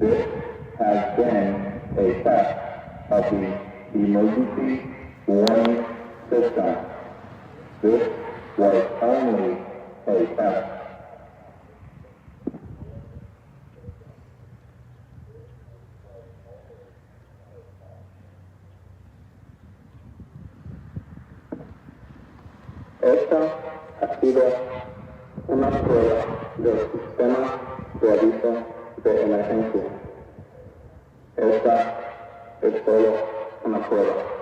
This has been a test of the emergency warning system. This was only a test. Esta ha sido una prueba del sistema de aviso de emergencia. Esta es solo una prueba.